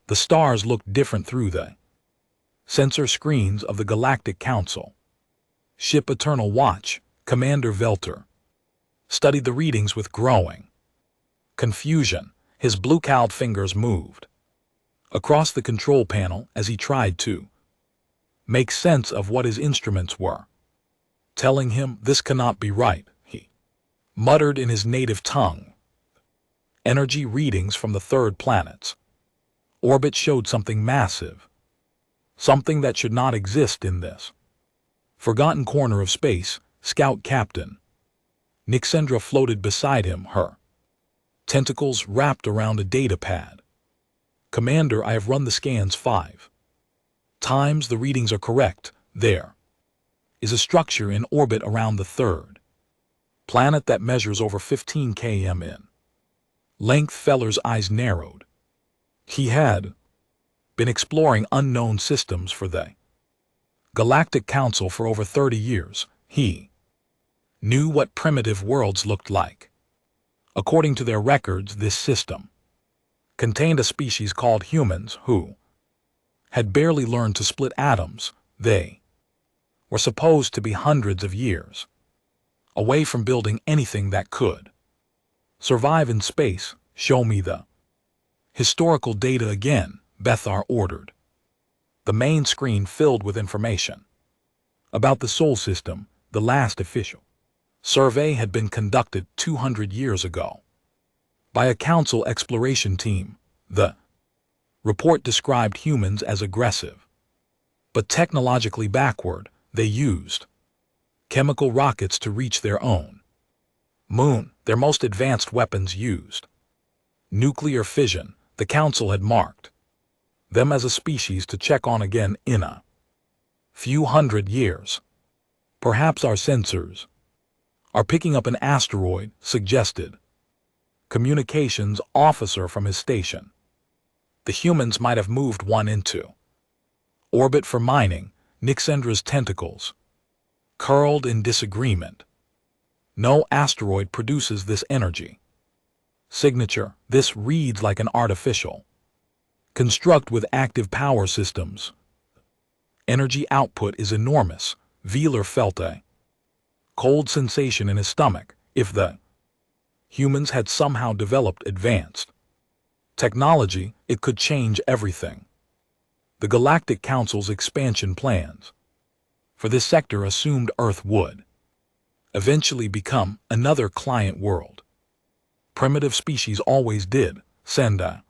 The stars looked different through the sensor screens of the Galactic Council. Ship Eternal Watch, Commander Velter, studied the readings with growing confusion. His blue-cowled fingers moved across the control panel as he tried to make sense of what his instruments were telling him. This cannot be right, he muttered in his native tongue. Energy readings from the third planet's orbit showed something massive, something that should not exist in this forgotten corner of space. Scout Captain Nixendra floated beside him, her tentacles wrapped around a data pad. Commander, I have run the scans 5 times. The readings are correct. There is a structure in orbit around the third planet that measures over 15 km in length. Feller's eyes narrowed. He had been exploring unknown systems for the Galactic Council for over 30 years. He knew what primitive worlds looked like. According to their records, this system contained a species called humans who had barely learned to split atoms. They were supposed to be hundreds of years away from building anything that could survive in space. Show me the historical data again, Bethar ordered. The main screen filled with information about the Sol system. The last official survey had been conducted 200 years ago by a council exploration team. The report described humans as aggressive, but technologically backward. They used chemical rockets to reach their own moon. Their most advanced weapons used nuclear fission. The council had marked them as a species to check on again in a few hundred years. Perhaps our sensors are picking up an asteroid, suggested communications officer from his station. The humans might have moved one into orbit for mining. Nixendra's tentacles curled in disagreement. No asteroid produces this energy signature. This reads like an artificial construct with active power systems. Energy output is enormous. Veeler felt a cold sensation in his stomach. If the humans had somehow developed advanced technology, it could change everything. The Galactic Council's expansion plans for this sector assumed Earth would eventually become another client world. Primitive species always did. Send a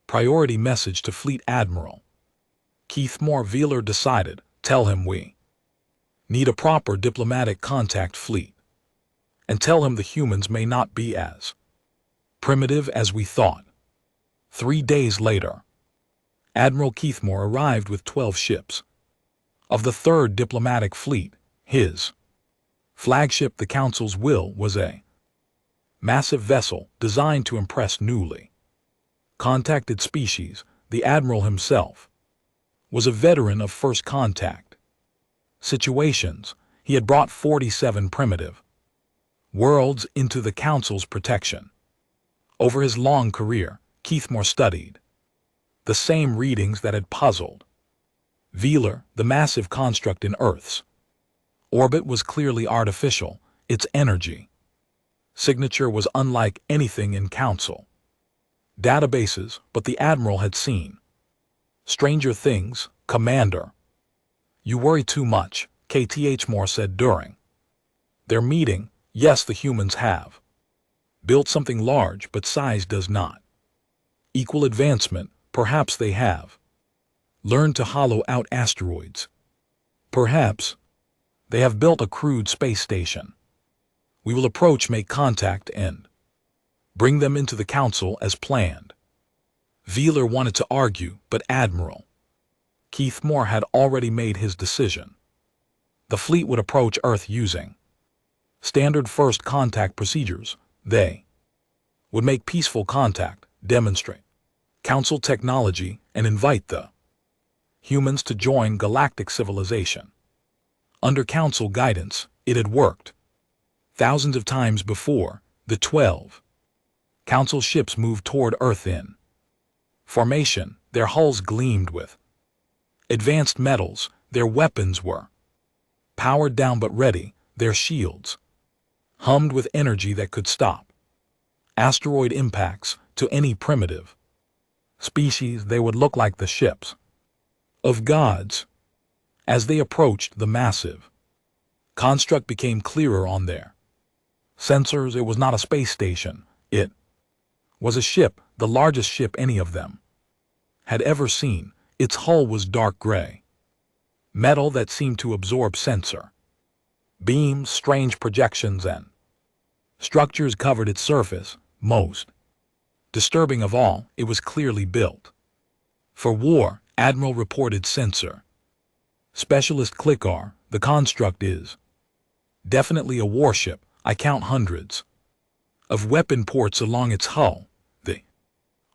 priority message to Fleet Admiral Keithmore. Veeler decided. Tell him we need a proper diplomatic contact fleet, and tell him the humans may not be as primitive as we thought. 3 days later, Admiral Keithmore arrived with 12 ships of the 3rd Diplomatic Fleet. His flagship, the Council's Will, was a massive vessel designed to impress newly contacted species. The Admiral himself was a veteran of first contact situations. He had brought 47 primitive worlds into the Council's protection. Over his long career, Keithmore studied the same readings that had puzzled Veeler. The massive construct in Earth's orbit was clearly artificial. Its energy signature was unlike anything in Council databases, but the Admiral had seen stranger things. Commander, you worry too much, KTH Moore said during their meeting. Yes, the humans have built something large, but size does not equal advancement. Perhaps they have learned to hollow out asteroids. Perhaps they have built a crude space station. We will approach, make contact, and bring them into the Council as planned. Veeler wanted to argue, but Admiral Keithmore had already made his decision. The fleet would approach Earth using standard first contact procedures. They would make peaceful contact, demonstrate Council technology, and invite the humans to join galactic civilization. Under Council guidance, it had worked thousands of times before. The 12 Council ships moved toward Earth in formation. their hulls gleamed with advanced metals, their weapons were powered down but ready, their shields hummed with energy that could stop asteroid impacts to any primitive species. They would look like the ships of gods. As they approached, the massive construct became clearer on their sensors. It was not a space station. It was a ship, the largest ship any of them had ever seen. Its hull was dark gray metal that seemed to absorb sensor beams. Strange projections and structures covered its surface. Most disturbing of all, it was clearly built for war. Admiral reported sensor specialist Clickar. The construct is definitely a warship. I count hundreds of weapon ports along its hull. The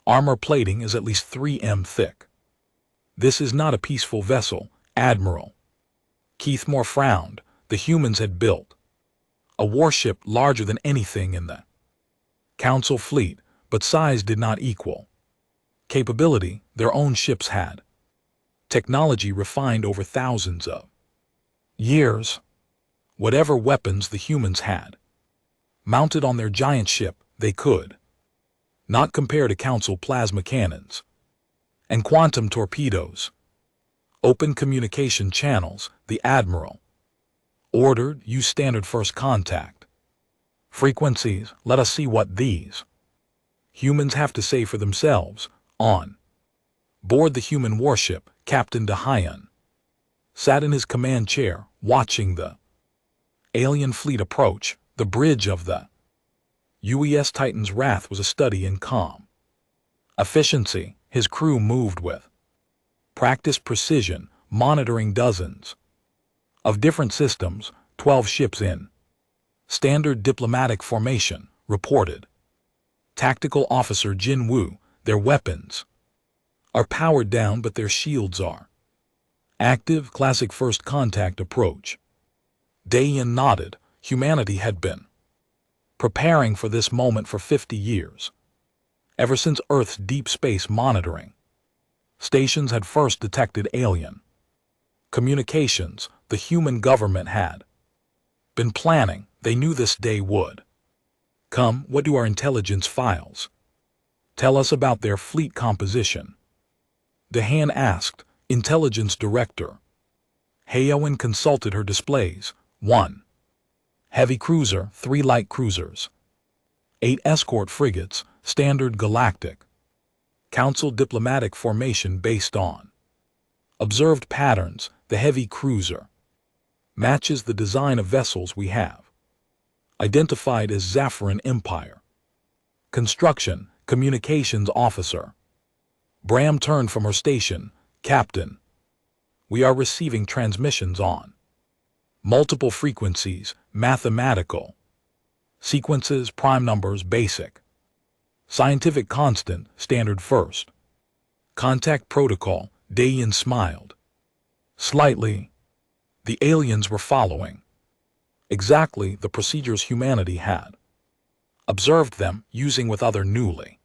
armor plating is at least 3 m thick. This is not a peaceful vessel, Admiral Keithmore frowned. The humans had built a warship larger than anything in the Council fleet, but size did not equal capability. Their own ships had technology refined over thousands of years. Whatever weapons the humans had mounted on their giant ship, they could not compare to Council plasma cannons and quantum torpedoes. Open communication channels, the Admiral ordered. Use standard first contact frequencies. Let us see what these humans have to say for themselves. On board the human warship, Captain DeHyan sat in his command chair, watching the alien fleet approach. The bridge of the UES Titan's Wrath was a study in calm efficiency. His crew moved with practiced precision, monitoring dozens of different systems. 12 ships in standard diplomatic formation, reported Tactical Officer Jin Woo. Their weapons are powered down, but their shields are active. Classic first contact approach. Dayan nodded. Humanity had been preparing for this moment for 50 years. Ever since Earth's deep space monitoring stations had first detected alien communications, the human government had been planning. They knew this day would come. What do our intelligence files tell us about their fleet composition? DeHaan asked. Intelligence Director Hayowen consulted her displays. 1 heavy cruiser, 3 light cruisers, 8 escort frigates, standard galactic Council diplomatic formation based on observed patterns. The heavy cruiser matches the design of vessels we have identified as Zaffiran Empire. Construction, Communications Officer Bram turned from her station. Captain, we are receiving transmissions on multiple frequencies, mathematical sequences, prime numbers, basic scientific constant, standard first contact protocol. Dayan smiled slightly. The aliens were following exactly the procedures humanity had observed them using with other newly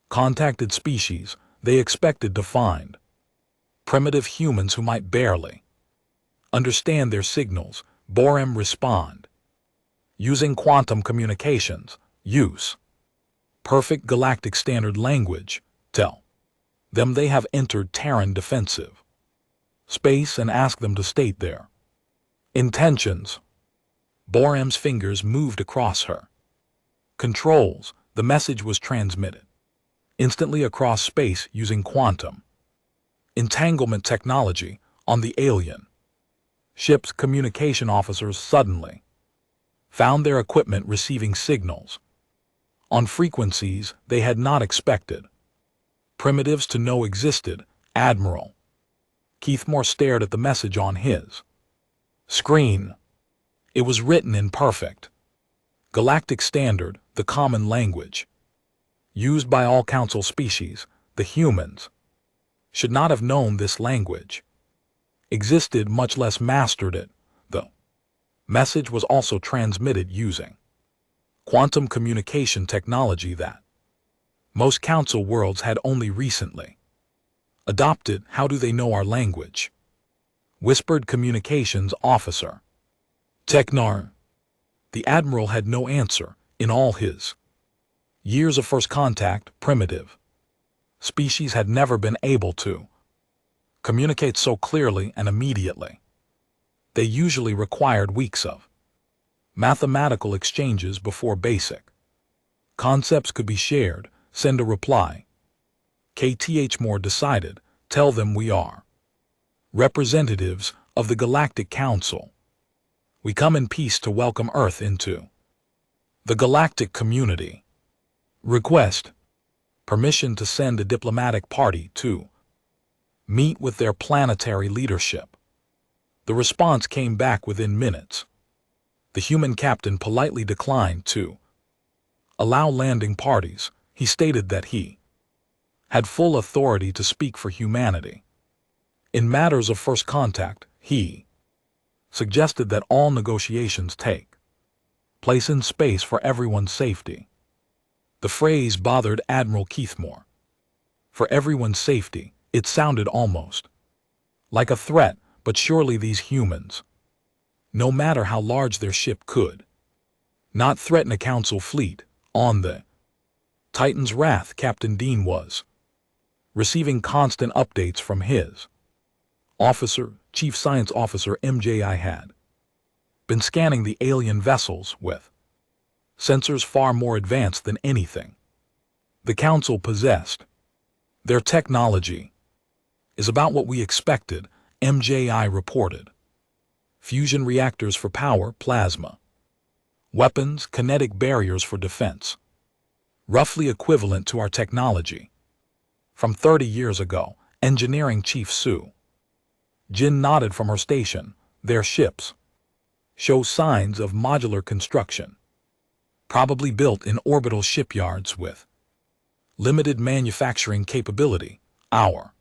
contacted species. They expected to find primitive humans who might barely understand their signals. Borem respond using quantum communications. Use perfect galactic standard language. Tell them they have entered Terran defensive space and ask them to state their intentions. Borem's fingers moved across her controls. The message was transmitted instantly across space using quantum entanglement technology. On the alien ship's communication officers suddenly found their equipment receiving signals on frequencies they had not expected primitives to know existed. Admiral Keithmore stared at the message on his screen. It was written in perfect galactic standard, the common language used by all Council species. The humans should not have known this language existed, much less mastered it. The message was also transmitted using quantum communication technology that most Council worlds had only recently Adopted, how do they know our language? Whispered communications officer. Technar. The admiral had no answer in all his years of first contact. Primitive species had never been able to communicate so clearly and immediately. They usually required weeks of mathematical exchanges before basic concepts could be shared. Send a reply. KTH Moore decided, tell them we are representatives of the Galactic Council. We come in peace to welcome Earth into the galactic community. Request permission to send a diplomatic party to meet with their planetary leadership. The response came back within minutes. The human captain politely declined to allow landing parties. He stated that he had full authority to speak for humanity. In matters of first contact, he suggested that all negotiations take place in space for everyone's safety. The phrase bothered Admiral Keithmore. For everyone's safety, it sounded almost like a threat, but surely these humans, no matter how large their ship, could not threaten a council fleet. On the Titan's Wrath, Captain Dean was receiving constant updates from his officer, Chief Science Officer MJI had been scanning the alien vessels with sensors far more advanced than anything the Council possessed. Their technology is about what we expected, MJI reported. Fusion reactors for power, plasma weapons, kinetic barriers for defense. Roughly equivalent to our technology from 30 years ago. Engineering Chief Sue Jin nodded from her station. Their ships show signs of modular construction, probably built in orbital shipyards with limited manufacturing capability. Our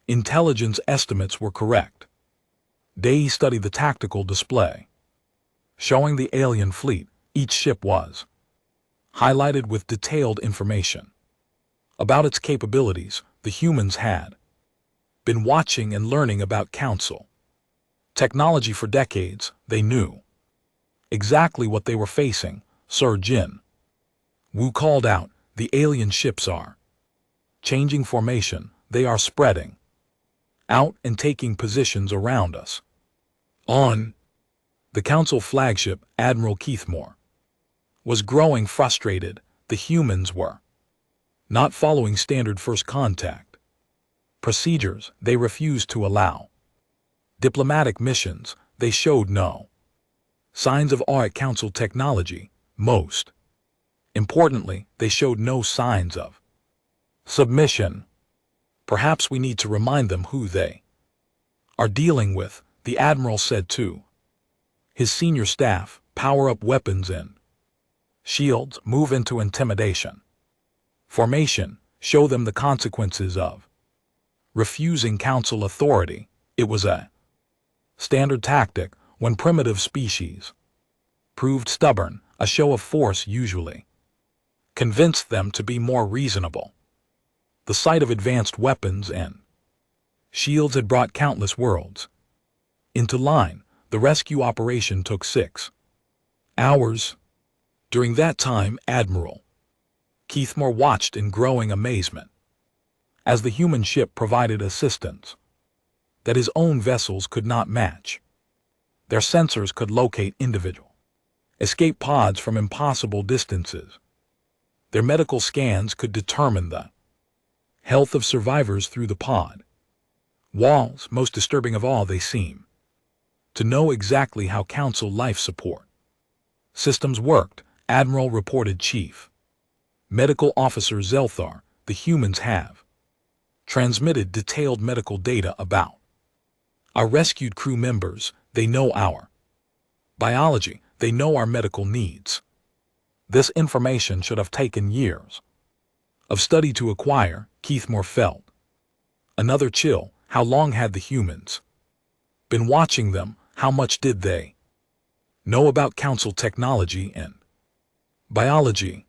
intelligence estimates were correct. They studied the tactical display showing the alien fleet. Each ship was highlighted with detailed information about its capabilities. The humans had been watching and learning about Council technology for decades. They knew exactly what they were facing. Sir Jin Wu called out, the alien ships are changing formation. They are spreading out and taking positions around us. On the Council flagship, Admiral Keithmore was growing frustrated. The humans were not following standard first contact procedures. They refused to allow diplomatic missions. They showed no signs of awe at Council technology. Most importantly, they showed no signs of submission. Perhaps we need to remind them who they are dealing with, the Admiral said to his senior staff. Power up weapons and shields. Move into intimidation formation. Show them the consequences of refusing Council authority. It was a standard tactic when primitive species proved stubborn. A show of force usually convinced them to be more reasonable. The sight of advanced weapons and shields had brought countless worlds into line. The rescue operation took 6 hours. During that time, Admiral Keithmore watched in growing amazement as the human ship provided assistance that his own vessels could not match. Their sensors could locate individual escape pods from impossible distances. Their medical scans could determine the health of survivors through the pod walls. Most disturbing of all, they seem to know exactly how Council life support systems worked. Admiral reported Chief Medical Officer Zelthar, the humans have transmitted detailed medical data about our rescued crew members. They know our biology. They know our medical needs. This information should have taken years of study to acquire. Keithmore felt another chill. How long had the humans been watching them? How much did they know about Council technology and biology?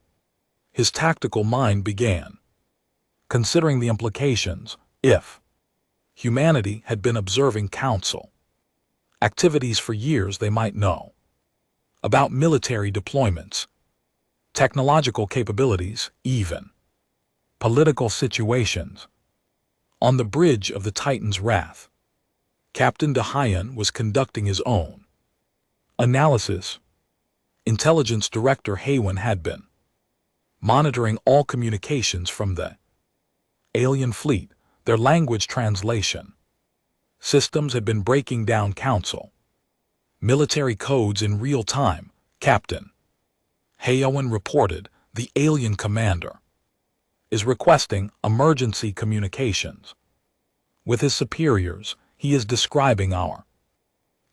His tactical mind began considering the implications. If humanity had been observing Council activities for years, they might know about military deployments, technological capabilities, even political situations. On the bridge of the Titan's Wrath, Captain Dahayan was conducting his own analysis. Intelligence Director Haywan had been monitoring all communications from the alien fleet. Their language translation systems had been breaking down Council military codes in real time. Captain Haywan reported, the alien commander is requesting emergency communications with his superiors. He is describing our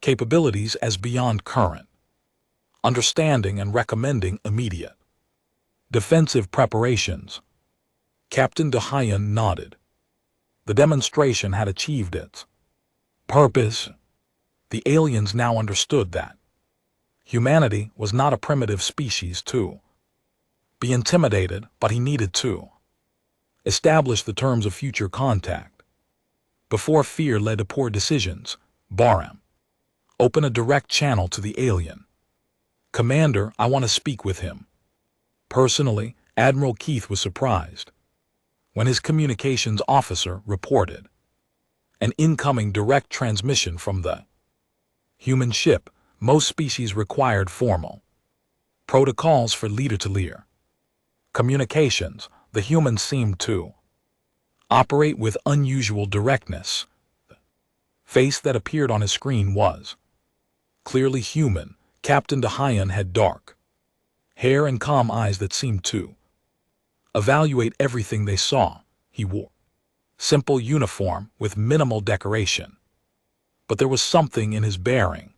capabilities as beyond current understanding and recommending immediate defensive preparations. Captain Dahayan nodded. The demonstration had achieved its purpose. The aliens now understood that humanity was not a primitive species to be intimidated, but he needed to establish the terms of future contact. Before fear led to poor decisions, Baram open a direct channel to the alien commander. I want to speak with him personally. Admiral Keith was surprised when his communications officer reported an incoming direct transmission from the human ship. Most species required formal protocols for leader-to-leader communications. The humans seemed to operate with unusual directness. The face that appeared on his screen was clearly human. Captain Dahayan had dark hair and calm eyes that seemed to evaluate everything they saw. He wore simple uniform with minimal decoration, but there was something in his bearing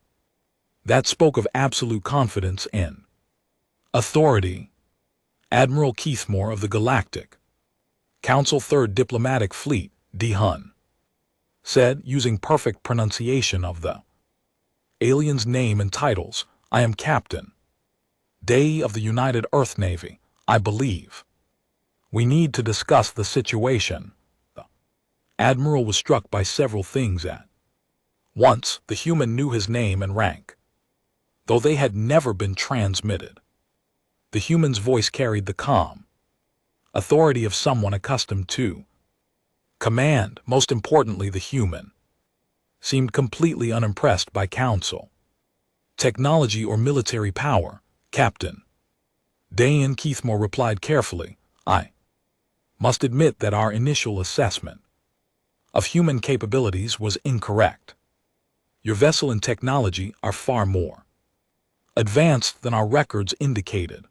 that spoke of absolute confidence and authority. Admiral Keithmore of the Galactic Council 3rd Diplomatic Fleet, D-Hun, said, using perfect pronunciation of the alien's name and titles, I am Captain Day of the United Earth Navy. I believe we need to discuss the situation. The Admiral was struck by several things at once. The human knew his name and rank, though they had never been transmitted. The human's voice carried the calm authority of someone accustomed to command. Most importantly, the human seemed completely unimpressed by Council technology or military power. Captain Dayan Keithmore replied carefully, I must admit that our initial assessment of human capabilities was incorrect. Your vessel and technology are far more advanced than our records indicated.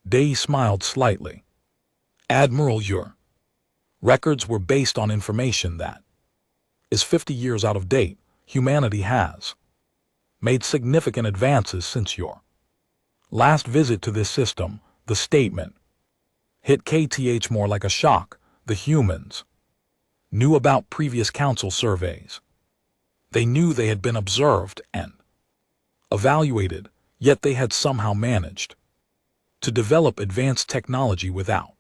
Day smiled slightly. Admiral, your records were based on information that is 50 years out of date. Humanity has made significant advances since your last visit to this system. The statement hit KTH more like a shock. The humans knew about previous Council surveys. They knew they had been observed and evaluated, yet they had somehow managed to develop advanced technology without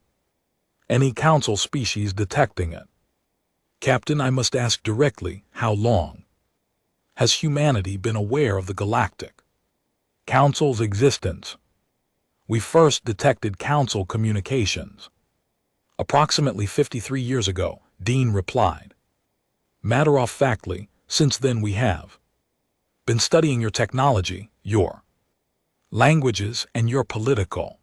any Council species detecting it. Captain, I must ask directly, how long has humanity been aware of the Galactic Council's existence? We first detected Council communications approximately 53 years ago, Dean replied. Matter-of-factly, since then we have been studying your technology, your languages, and your political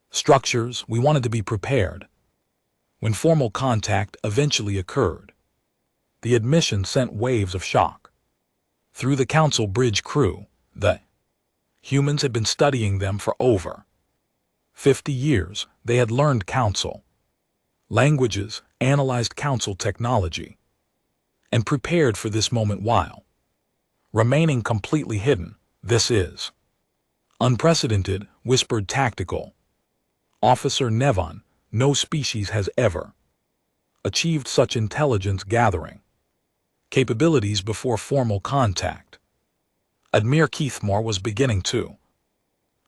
structures. We wanted to be prepared when formal contact eventually occurred. The admission sent waves of shock through the Council bridge crew. The humans had been studying them for over 50 years. They had learned Council languages, analyzed Council technology, and prepared for this moment while remaining completely hidden. This is unprecedented, whispered Tactical Officer Nevon. No species has ever achieved such intelligence gathering capabilities before formal contact. Admiral Keithmore was beginning to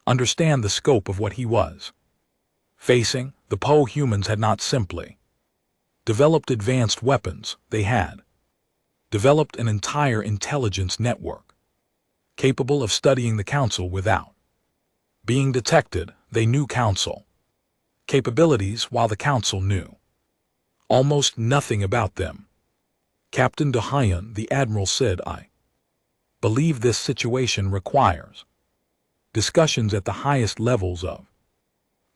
understand the scope of what he was facing. The Poe humans had not simply developed advanced weapons. They had developed an entire intelligence network, capable of studying the Council without being detected. They knew Council capabilities while the Council knew almost nothing about them. Captain de Hyun, the Admiral, said, "I believe this situation requires discussions at the highest levels of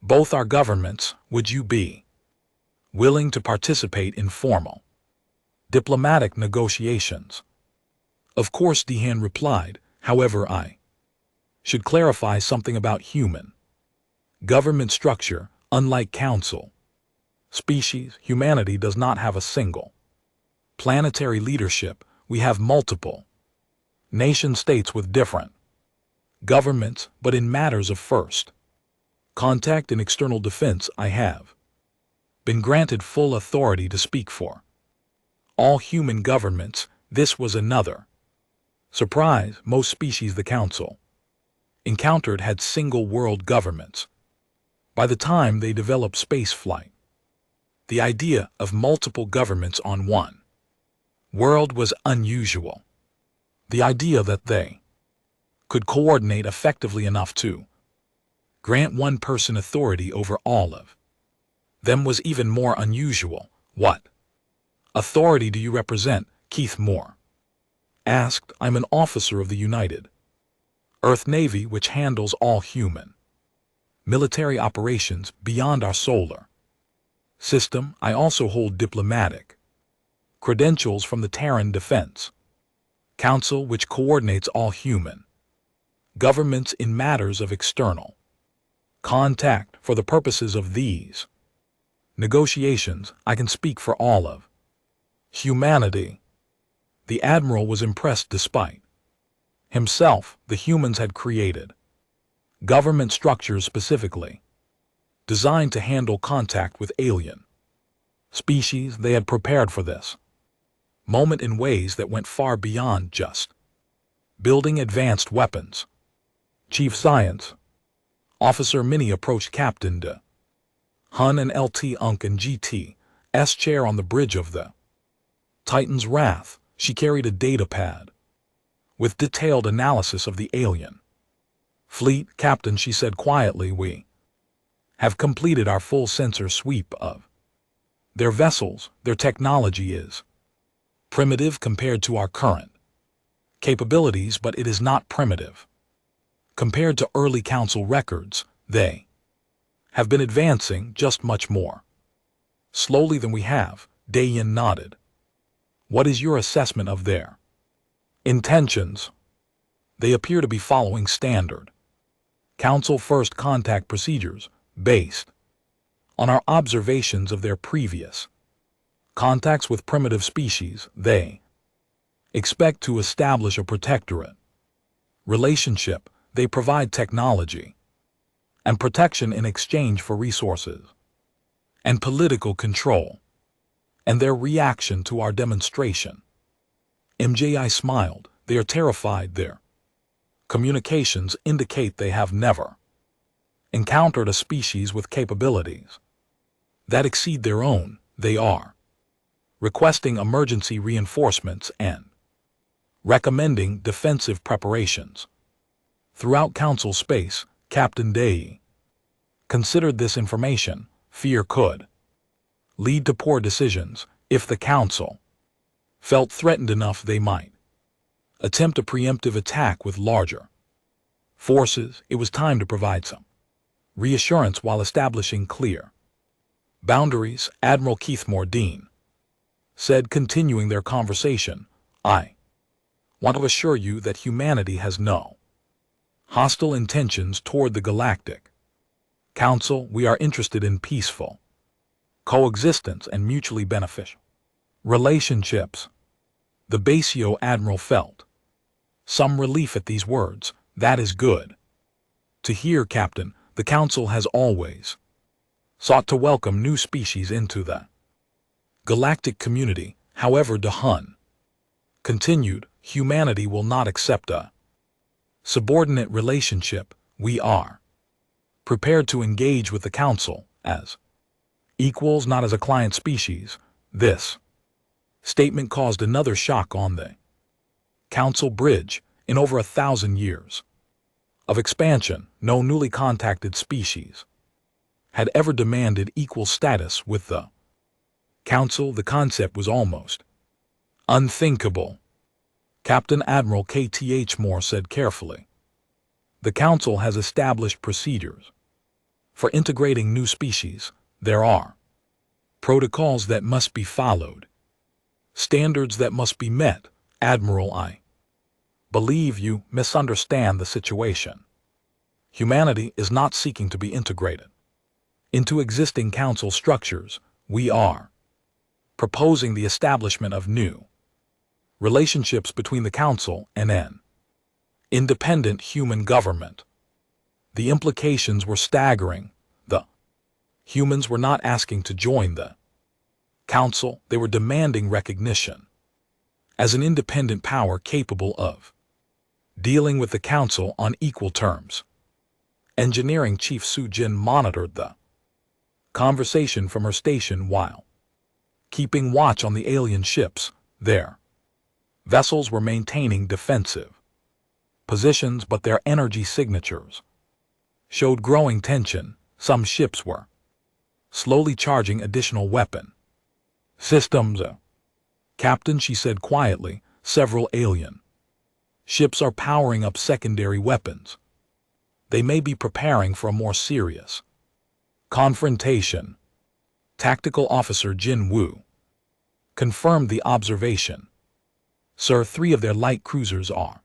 both our governments. Would you be willing to participate in formal diplomatic negotiations?" "Of course," Dehan replied. "However, I should clarify something about human government structure. Unlike Council species, humanity does not have a single planetary leadership. We have multiple nation-states with different governments, but in matters of first contact and external defense, I have been granted full authority to speak for all human governments." This was another surprise. Most species the Council encountered had single-world governments. By the time they developed spaceflight, the idea of multiple governments on one world was unusual. The idea that they could coordinate effectively enough to grant one person authority over all of them was even more unusual. "What authority do you represent?" Keith Moore asked. "I'm an officer of the United Earth Navy, which handles all human military operations beyond our solar system. I also hold diplomatic credentials from the Terran Defense Council, which coordinates all human governments in matters of external contact. For the purposes of these negotiations, I can speak for all of humanity." The Admiral was impressed. Despite himself, the humans had created government structures specifically designed to handle contact with alien species. They had prepared for this moment in ways that went far beyond just building advanced weapons. Chief Science Officer Minnie approached Captain de Hun and LT Unk and GT's chair on the bridge of the Titan's Wrath. She carried a data pad with detailed analysis of the alien fleet. "Captain," she said quietly, "we have completed our full sensor sweep of their vessels. Their technology is primitive compared to our current capabilities, but it is not primitive compared to early Council records. They have been advancing just much more slowly than we have." Dayan nodded. "What is your assessment of their intentions?" "They appear to be following standard Council first contact procedures based on our observations of their previous contacts with primitive species. They expect to establish a protectorate relationship. They provide technology and protection in exchange for resources and political control." "And their reaction to our demonstration?" MJI smiled. "They are terrified. Their communications indicate they have never encountered a species with capabilities that exceed their own. They are requesting emergency reinforcements and recommending defensive preparations throughout Council space." Captain Day considered this information. Fear could lead to poor decisions. If the Council felt threatened enough, they might attempt a preemptive attack with larger forces. It was time to provide some reassurance while establishing clear boundaries. Admiral Keith Moore Dean said, continuing their conversation, "I want to assure you that humanity has no hostile intentions toward the Galactic Council. We are interested in peaceful coexistence and mutually beneficial relationships." The Basio Admiral felt some relief at these words. "That is good to hear, Captain. The Council has always sought to welcome new species into the galactic community. However," De Hun continued, "humanity will not accept a subordinate relationship. We are prepared to engage with the Council as equals, not as a client species. This statement caused another shock on the Council bridge. In over 1,000 years of expansion, no newly contacted species had ever demanded equal status with the Council. The concept was almost unthinkable. Captain Admiral K.T.H. Moore said carefully, "The Council has established procedures for integrating new species. There are protocols that must be followed, standards that must be met. Admiral, I believe you misunderstand the situation. Humanity is not seeking to be integrated into existing Council structures. We are proposing the establishment of new relationships between the Council and an independent human government." The implications were staggering. The humans were not asking to join the Council, they were demanding recognition as an independent power capable of dealing with the Council on equal terms. Engineering Chief Su Jin monitored the conversation from her station while keeping watch on the alien ships. Their vessels were maintaining defensive positions, but their energy signatures showed growing tension. Some ships were slowly charging additional weapon systems. "Captain," she said quietly, "several alien ships are powering up secondary weapons. They may be preparing for a more serious confrontation." Tactical Officer Jin Woo confirmed the observation. "Sir, 3 of their light cruisers are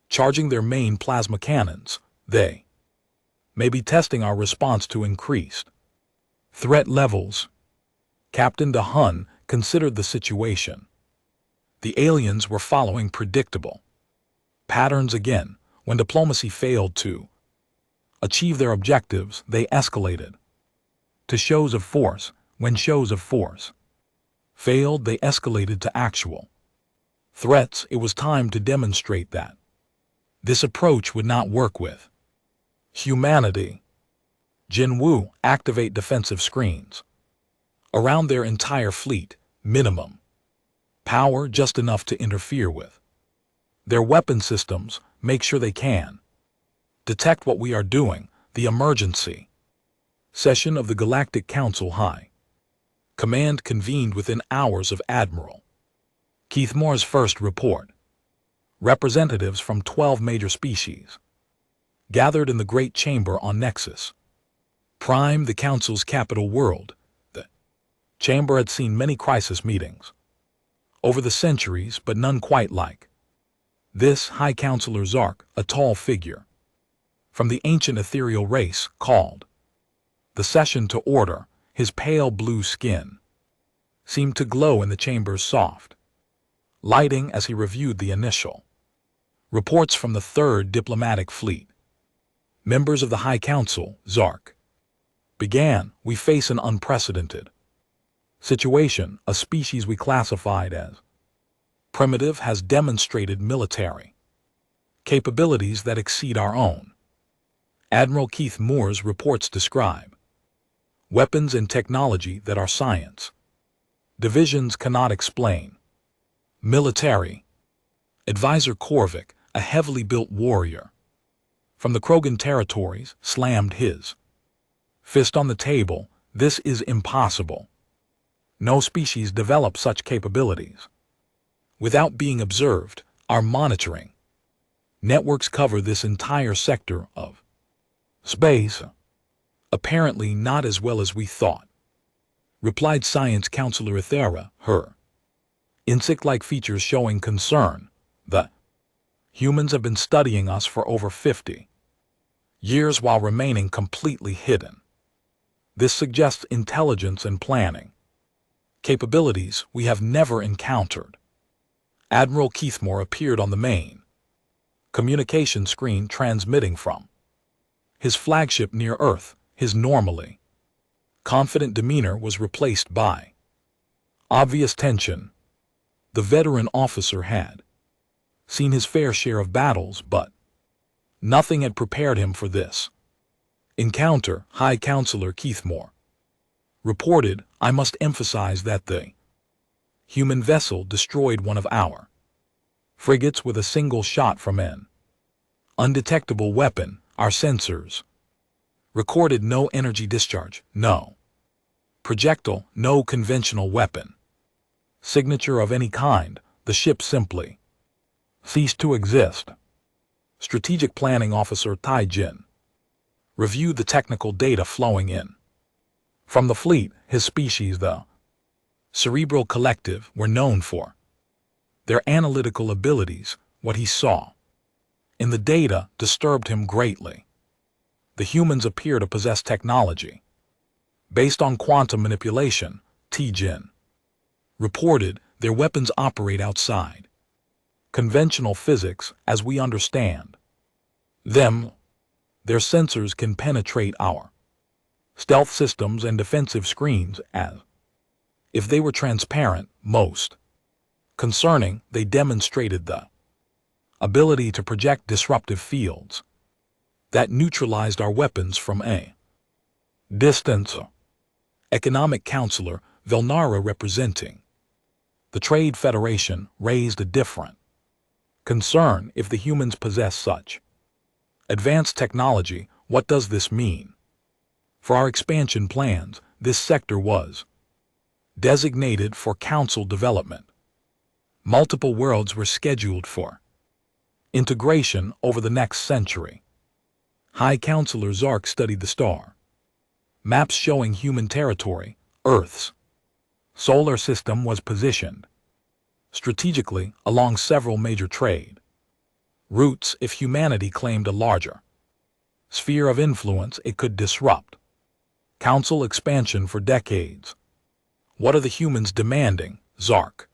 charging their main plasma cannons. They may be testing our response to increased threat levels." Captain De Hun considered the situation. The aliens were following predictable patterns again. When diplomacy failed to achieve their objectives, they escalated to shows of force. When shows of force failed, they escalated to actual threats. It was time to demonstrate that this approach would not work with humanity. Jin Woo, activate defensive screens around their entire fleet. Minimum power, just enough to interfere with their weapon systems. Make sure they can detect what we are doing. The emergency session of the Galactic Council High Command convened within hours of Admiral Keith Moore's first report. Representatives from 12 major species gathered in the Great Chamber on Nexus Prime, the Council's capital world. The Chamber had seen many crisis meetings over the centuries, but none quite like this. High Counselor Zark, a tall figure from the ancient ethereal race, called the session to order. His pale blue skin seemed to glow in the chamber's soft lighting as he reviewed the initial reports from the 3rd Diplomatic Fleet. "Members of the High Council," Zark began, "we face an unprecedented situation. A species we classified as primitive has demonstrated military capabilities that exceed our own. Admiral Keith Moore's reports describe weapons and technology that our science divisions cannot explain. Military advisor Korvik, a heavily built warrior from the Krogan territories, slammed his fist on the table. "This is impossible. No species develop such capabilities without being observed. Our monitoring networks cover this entire sector of space." "Apparently not as well as we thought," replied Science Counselor Ethera, her insect-like features showing concern. "The humans have been studying us for over 50 years while remaining completely hidden. This suggests intelligence and planning capabilities we have never encountered." Admiral Keith Moore appeared on the main communication screen, transmitting from his flagship near Earth. His normally confident demeanor was replaced by obvious tension. The veteran officer had seen his fair share of battles, but nothing had prepared him for this encounter. High Counselor Keith Moore reported, "I must emphasize that the Human vessel destroyed one of our frigates with a single shot from an undetectable weapon. Our sensors recorded no energy discharge, no projectile, no conventional weapon signature of any kind. The ship simply ceased to exist. Strategic Planning Officer Tai Jin reviewed the technical data flowing in from the fleet. His species, the Cerebral Collective, were known for their analytical abilities. What he saw in the data disturbed him greatly. The humans appear to possess technology based on quantum manipulation. Tai Jin reported their weapons operate outside conventional physics as we understand them. Their sensors can penetrate our stealth systems and defensive screens as if they were transparent. Most concerning, they demonstrated the ability to project disruptive fields that neutralized our weapons from a distance. Economic Counselor Velnara, representing the Trade Federation, raised a different concern. If the humans possess such advanced technology, what does this mean for our expansion plans? This sector was designated for Council development. Multiple worlds were scheduled for integration over the next century. High Counselor Zark studied the star maps showing human territory. Earth's solar system was positioned strategically along several major trade routes. If humanity claimed a larger sphere of influence, it could disrupt Council expansion for decades. What are the humans demanding? Zark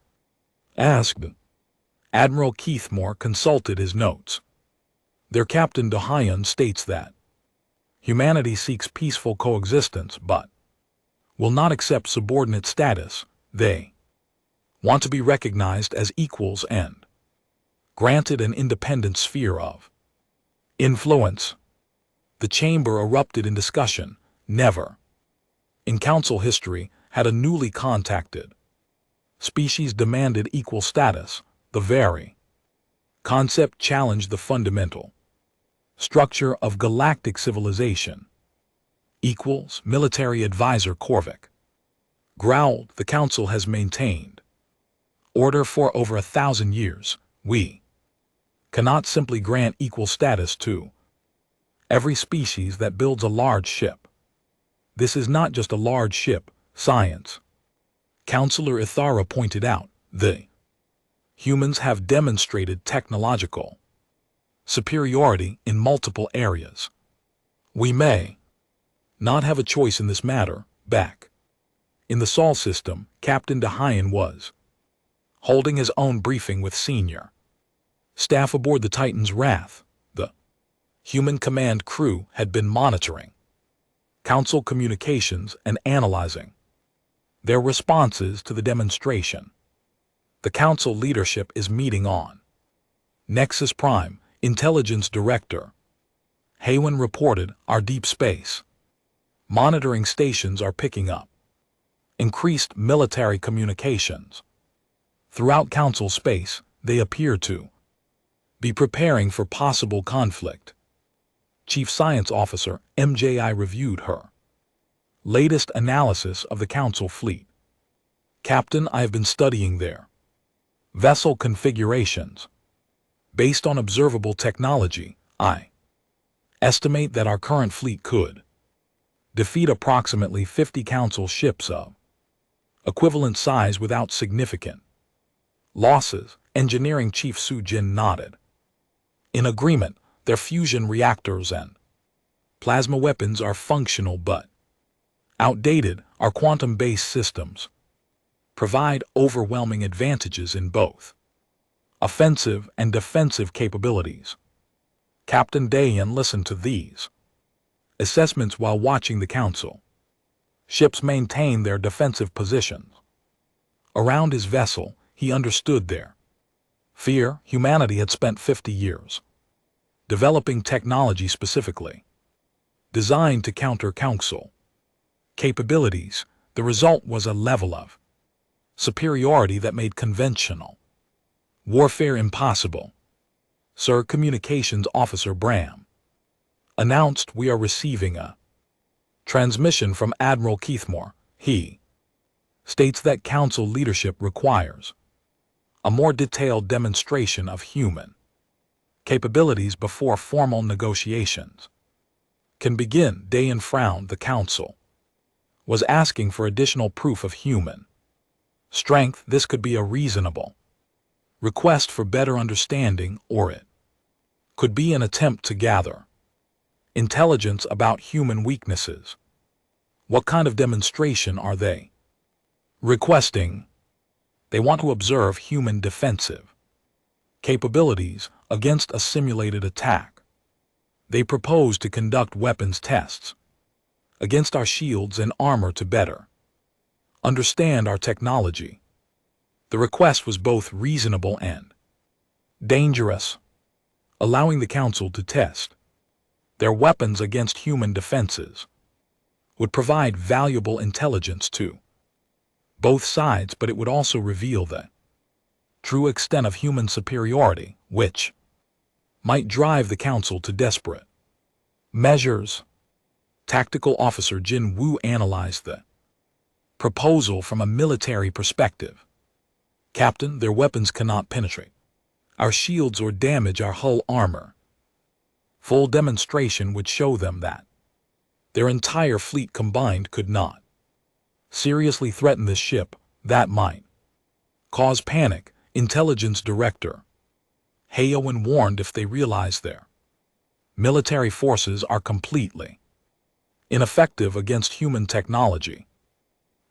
asked. Admiral Keithmore consulted his notes. Their Captain Dahayan states that humanity seeks peaceful coexistence but will not accept subordinate status. They want to be recognized as equals and granted an independent sphere of influence. The chamber erupted in discussion. Never in Council history had a newly contacted species demanded equal status. The very concept challenged the fundamental structure of galactic civilization. Equals. Military Advisor Korvik growled. The Council has maintained order for over 1,000 years. We cannot simply grant equal status to every species that builds a large ship. This is not just a large ship. Science Counselor Ithara pointed out, the humans have demonstrated technological superiority in multiple areas. We may not have a choice in this matter. Back in the Sol system, Captain Dahayan was holding his own briefing with senior staff aboard the Titan's Wrath. The human command crew had been monitoring Council communications and analyzing their responses to the demonstration. The Council leadership is meeting on Nexus Prime. Intelligence Director Haywen reported, our deep space monitoring stations are picking up increased military communications throughout Council space. They appear to be preparing for possible conflict. Chief Science Officer MJI reviewed her latest analysis of the Council fleet. Captain, I have been studying their vessel configurations. Based on observable technology, I estimate that our current fleet could defeat approximately 50 Council ships of equivalent size without significant losses. Engineering Chief Su Jin nodded in agreement. Their fusion reactors and plasma weapons are functional but outdated. Our quantum-based systems provide overwhelming advantages in both offensive and defensive capabilities. Captain Dayan listened to these assessments while watching the Council ships maintain their defensive positions around his vessel. He understood their fear. Humanity had spent 50 years developing technology specifically designed to counter Council capabilities. The result was a level of Superiority that made conventional warfare impossible. Sir Communications Officer Bram announced we are receiving a transmission from Admiral Keithmore. He states that Council leadership requires a more detailed demonstration of human capabilities before formal negotiations can begin. Dayan frowned. The Council was asking for additional proof of human strength. This could be a reasonable request for better understanding, or it could be an attempt to gather intelligence about human weaknesses. What kind of demonstration are they requesting? They want to observe human defensive capabilities against a simulated attack. They propose to conduct weapons tests against our shields and armor to better understand our technology. The request was both reasonable and dangerous, allowing the Council to test their weapons against human defenses would provide valuable intelligence to both sides, but it would also reveal the true extent of human superiority, which might drive the Council to desperate measures. Tactical Officer Jin Wu analyzed the proposal from a military perspective. Captain, their weapons cannot penetrate our shields or damage our hull armor. Full demonstration would show them that their entire fleet combined could not seriously threaten this ship. That might cause panic. Intelligence Director Hayowen warned if they realize their military forces are completely ineffective against human technology,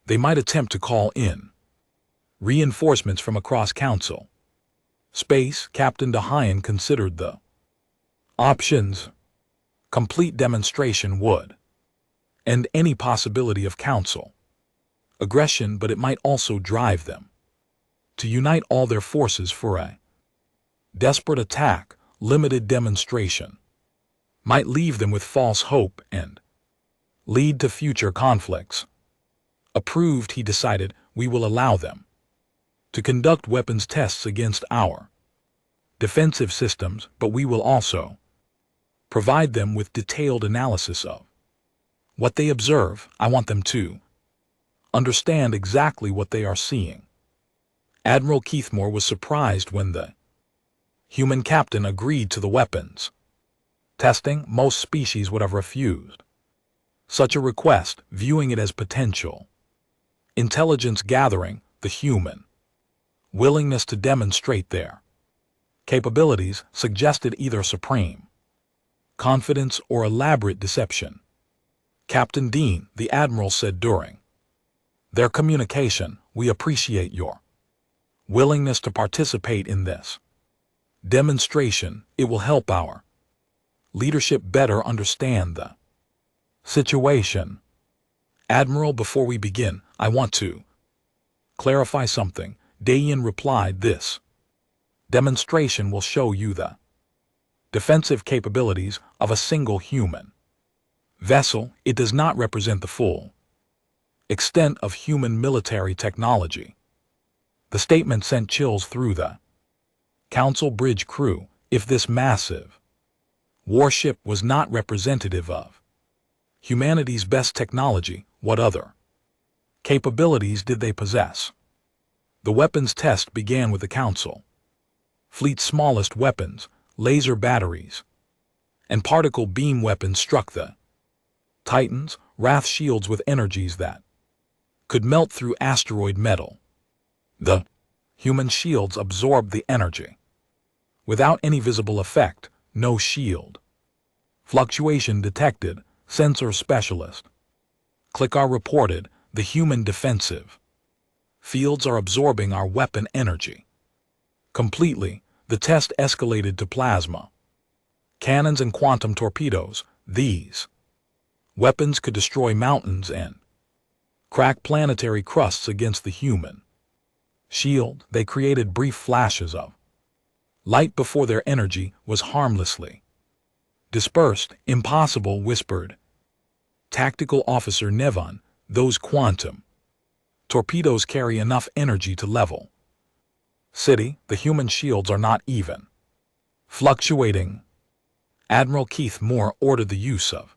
they might attempt to call in reinforcements from across Council space. Captain Dahayan considered the options. Complete demonstration would end any possibility of Council aggression, but it might also drive them to unite all their forces for a desperate attack. Limited demonstration might leave them with false hope and lead to future conflicts. Approved, he decided. We will allow them to conduct weapons tests against our defensive systems, but we will also provide them with detailed analysis of what they observe. I want them to understand exactly what they are seeing. Admiral Keithmore was surprised when the human captain agreed to the weapons testing. Most species would have refused such a request, viewing it as potential intelligence gathering. The human willingness to demonstrate their capabilities suggested either supreme confidence or elaborate deception. Captain Dean, the Admiral said during their communication, we appreciate your willingness to participate in this demonstration. It will help our leadership better understand the situation. Admiral, before we begin, I want to clarify something. Dayan replied, this demonstration will show you the defensive capabilities of a single human vessel. It does not represent the full extent of human military technology. The statement sent chills through the Council bridge crew. If this massive warship was not representative of humanity's best technology, what other capabilities did they possess? The weapons test began with the Council fleet's smallest weapons, laser batteries, and particle beam weapons struck the Titans, wrath shields with energies that could melt through asteroid metal. The human shields absorbed the energy without any visible effect. No shield fluctuation detected. Sensor specialist Clickar reported the human defensive fields are absorbing our weapon energy completely. The test escalated to plasma cannons and quantum torpedoes. These weapons could destroy mountains and crack planetary crusts against the human shield. They created brief flashes of light before their energy was harmlessly dispersed. Impossible, whispered Tactical Officer Nevon. Those quantum Torpedoes carry enough energy to level city. The human shields are not even fluctuating. Admiral Keith Moore ordered the use of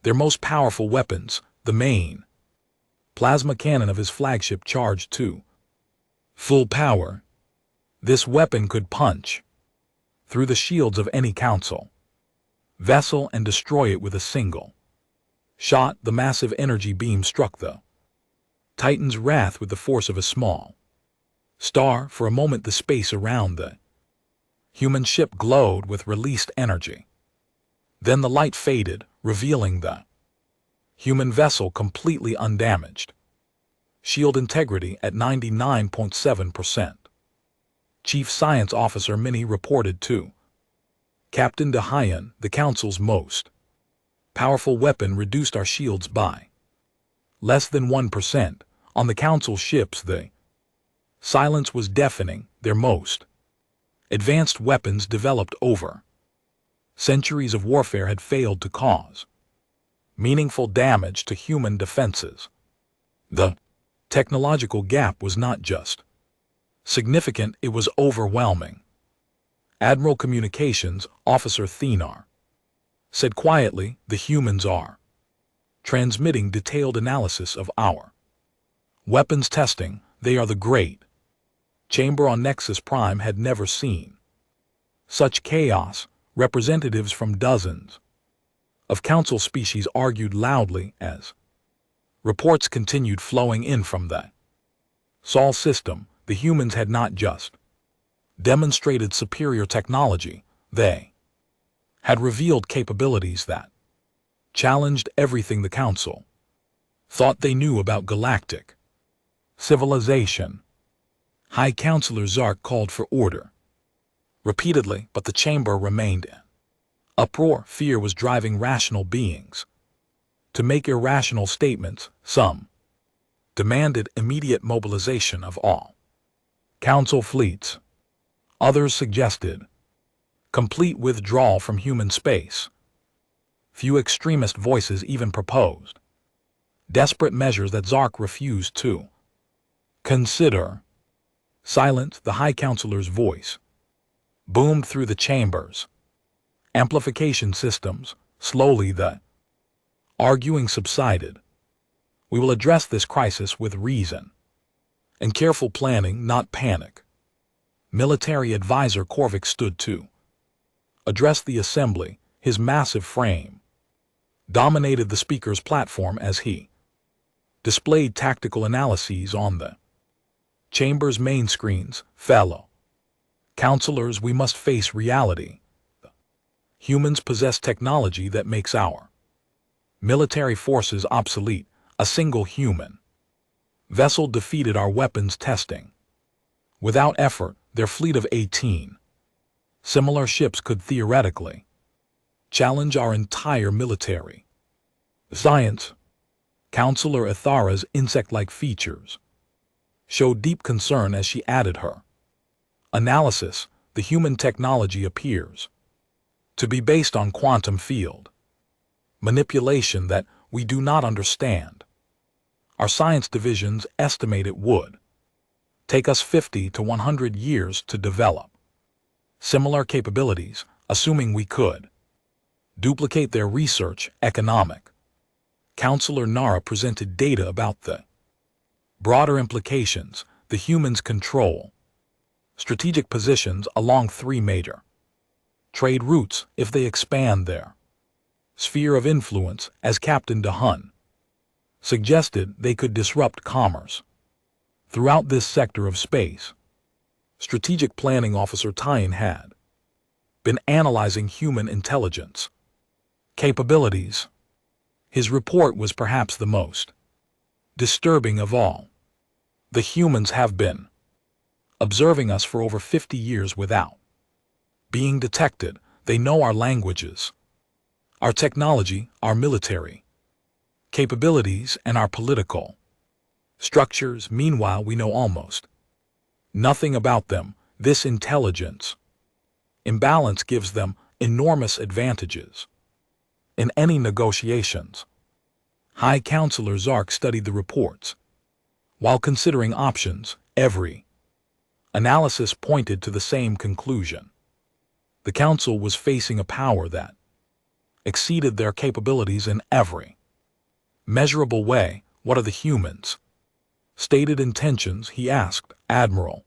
their most powerful weapons, the main plasma cannon of his flagship charged to full power. This weapon could punch through the shields of any Council vessel and destroy it with a single shot. The massive energy beam struck the Titan's wrath with the force of a small star. For a moment the space around the human ship glowed with released energy. Then the light faded, revealing the human vessel completely undamaged. Shield integrity at 99.7%. Chief Science Officer Minnie reported to Captain DeHayen, the Council's most powerful weapon reduced our shields by less than 1%. On the Council ships the silence was deafening. Their most advanced weapons developed over centuries of warfare had failed to cause meaningful damage to human defenses. The technological gap was not just significant, it was overwhelming. Admiral Communications Officer Thenar said quietly, "The humans are transmitting detailed analysis of our weapons testing. They are the great chamber on Nexus Prime had never seen such chaos." Representatives from dozens of Council species argued loudly as reports continued flowing in from the Sol system. The humans had not just demonstrated superior technology, they had revealed capabilities that challenged everything the Council thought they knew about galactic civilization. High Counselor Zark called for order repeatedly, but the chamber remained in uproar. Fear was driving rational beings to make irrational statements. Some demanded immediate mobilization of all Council fleets. Others suggested complete withdrawal from human space. Few extremist voices even proposed desperate measures that Zark refused to consider. Silence, the High Counselor's voice boomed through the chamber's amplification systems. Slowly the arguing subsided. We will address this crisis with reason and careful planning, not panic. Military Advisor Korvik stood to address the assembly. His massive frame dominated the speaker's platform as he displayed tactical analyses on the chamber's main screens. Fellow Counselors, we must face reality. Humans possess technology that makes our military forces obsolete. A single human vessel defeated our weapons testing. Without effort, their fleet of 18 similar ships could theoretically challenge our entire military science. Counselor Ithara's insect-like features showed deep concern as she added her analysis. The human technology appears to be based on quantum field manipulation that we do not understand. Our science divisions estimate it would take us 50 to 100 years to develop similar capabilities, assuming we could duplicate their research. Economic Counselor Nara presented data about the broader implications. The humans control strategic positions along 3 major trade routes. If they expand their sphere of influence, as Captain DeHun suggested, they could disrupt commerce throughout this sector of space. Strategic Planning Officer Tyen had been analyzing human intelligence capabilities. His report was perhaps the most disturbing of all. The humans have been observing us for over 50 years without being detected. They know our languages, our technology, our military capabilities, and our political structures. Meanwhile, we know almost nothing about them. This intelligence imbalance gives them enormous advantages in any negotiations. High Counselor Zark studied the reports While considering options, every analysis pointed to the same conclusion. The Council was facing a power that exceeded their capabilities in every measurable way. What are the humans' stated intentions? He asked. Admiral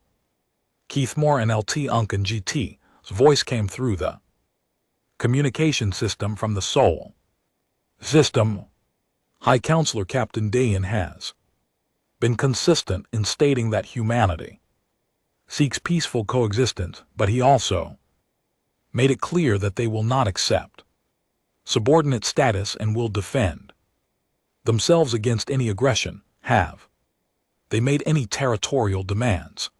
Keithmore and LT Uncan GT's voice came through the communication system from the Sol system. High Counselor Captain Dayan has been consistent in stating that humanity seeks peaceful coexistence, but he also made it clear that they will not accept subordinate status and will defend themselves against any aggression. Have they made any territorial demands?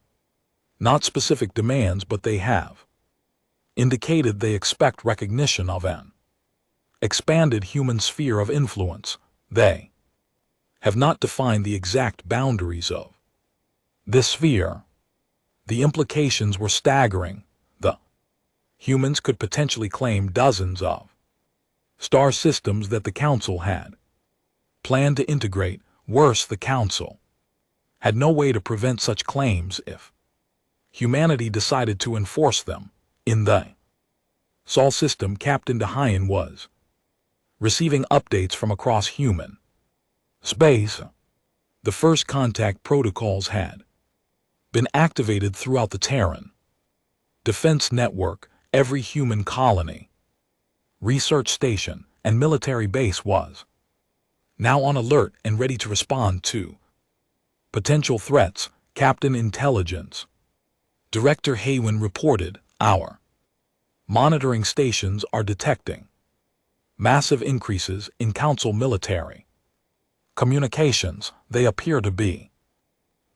Not specific demands, but they have indicated they expect recognition of an expanded human sphere of influence. They have not defined the exact boundaries of this sphere. The implications were staggering. The humans could potentially claim dozens of star systems that the Council had planned to integrate. Worse, the Council had no way to prevent such claims if humanity decided to enforce them. In the Sol system, Captain Dayan was receiving updates from across human space. The first contact protocols had been activated throughout the Terran defense network. Every human colony, research station, and military base was now on alert and ready to respond to potential threats. Captain Intelligence Director Haywen reported, "Our monitoring stations are detecting massive increases in Council military communications. They appear to be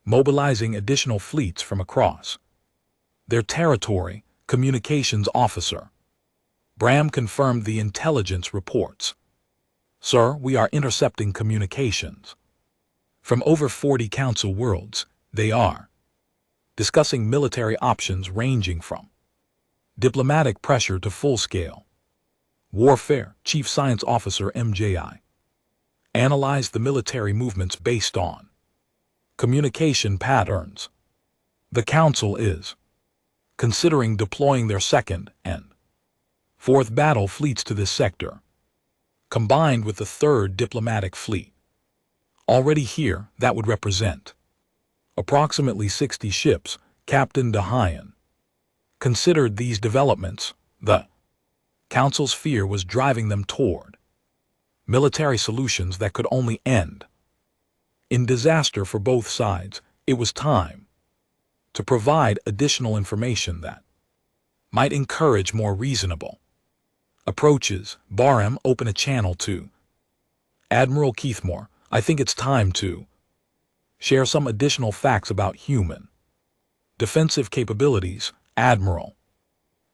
mobilizing additional fleets from across their territory." Communications Officer Bram confirmed the intelligence reports. "Sir, we are intercepting communications from over 40 Council worlds. They are discussing military options ranging from diplomatic pressure to full-scale warfare." Chief Science Officer MJI analyzed the military movements based on communication patterns. The Council is considering deploying their second and fourth battle fleets to this sector, combined with the third diplomatic fleet already here. That would represent approximately 60 ships. Captain Dayan considered these developments. The Council's fear was driving them toward military solutions that could only end in disaster for both sides. It was time to provide additional information that might encourage more reasonable approaches. Barham opened a channel to Admiral Keithmore. "I think it's time to share some additional facts about human defensive capabilities." Admiral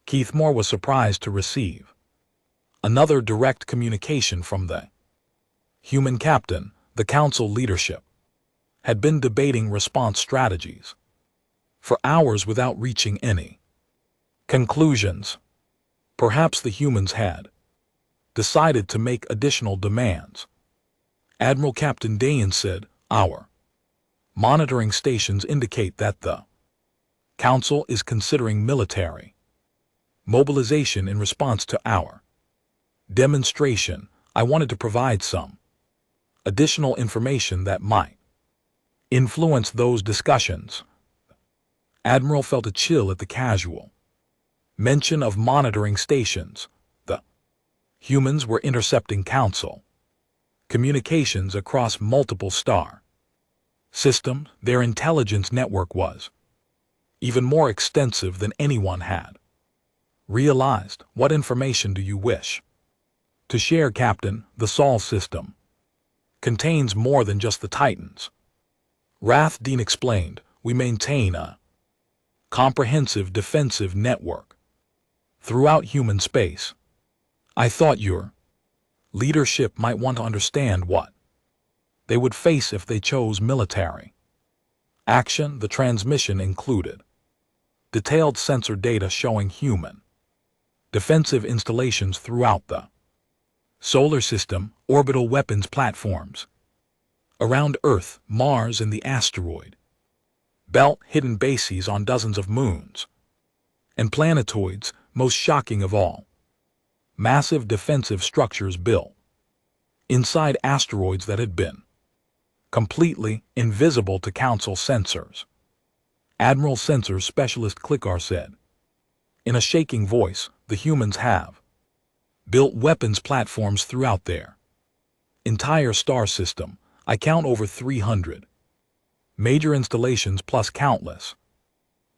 Keithmore was surprised to receive another direct communication from the human captain. The Council leadership had been debating response strategies for hours without reaching any conclusions. Perhaps the humans had decided to make additional demands. Admiral Captain Dayan said, "Our monitoring stations indicate that the Council is considering military mobilization in response to our demonstration. I wanted to provide some additional information that might influence those discussions." Admiral felt a chill at the casual mention of monitoring stations. The humans were intercepting Council communications across multiple star systems. Their intelligence network was even more extensive than anyone had realized. "What information do you wish to share, Captain?" "The Sol system contains more than just the Titans," Rath Dean explained. "We maintain a comprehensive defensive network throughout human space. I thought your leadership might want to understand what they would face if they chose military action." The transmission included detailed sensor data showing human defensive installations throughout the solar system, orbital weapons platforms, Around Earth, Mars, and the asteroid belt, hidden bases on dozens of moons, and planetoids, most shocking of all, massive defensive structures built inside asteroids that had been completely invisible to Council sensors. Admiral Sensors Specialist Klickar said, in a shaking voice, the humans have built weapons platforms throughout their entire star system. I count over 300 major installations plus countless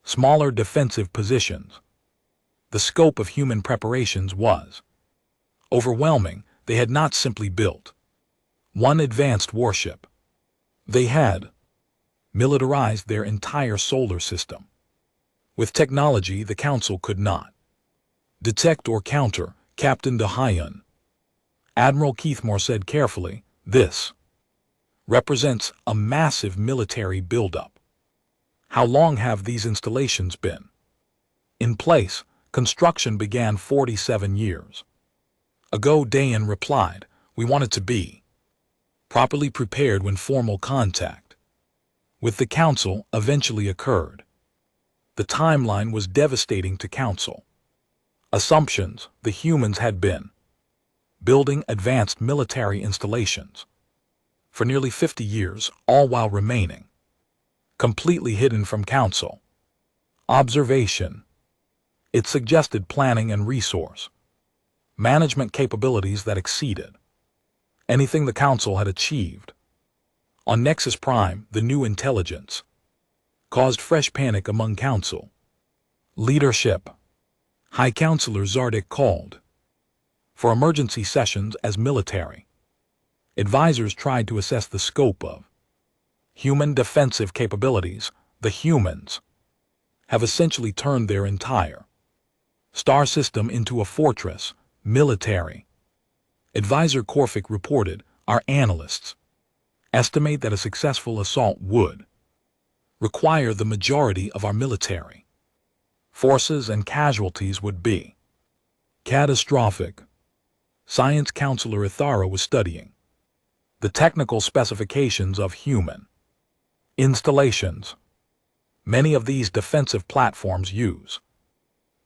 smaller defensive positions. The scope of human preparations was overwhelming. They had not simply built one advanced warship. They had militarized their entire solar system with technology the Council could not detect or counter. Captain de Hyun, Admiral Keithmore said carefully, this represents a massive military buildup. How long have these installations been in place? Construction began 47 years ago, Dayan replied. We wanted to be properly prepared when formal contact with the Council eventually occurred. The timeline was devastating to Council assumptions. The humans had been building advanced military installations for nearly 50 years, all while remaining completely hidden from Council observation. It suggested planning and resource management capabilities that exceeded anything the Council had achieved. On Nexus Prime, the new intelligence caused fresh panic among Council leadership. High Counselor Zardik called for emergency sessions as military advisors tried to assess the scope of human defensive capabilities. The humans have essentially turned their entire star system into a fortress. Military advisor Korfik reported, our analysts estimate that a successful assault would require the majority of our military forces and casualties would be catastrophic. Science Counselor Ithara was studying the technical specifications of human installations. Many of these defensive platforms use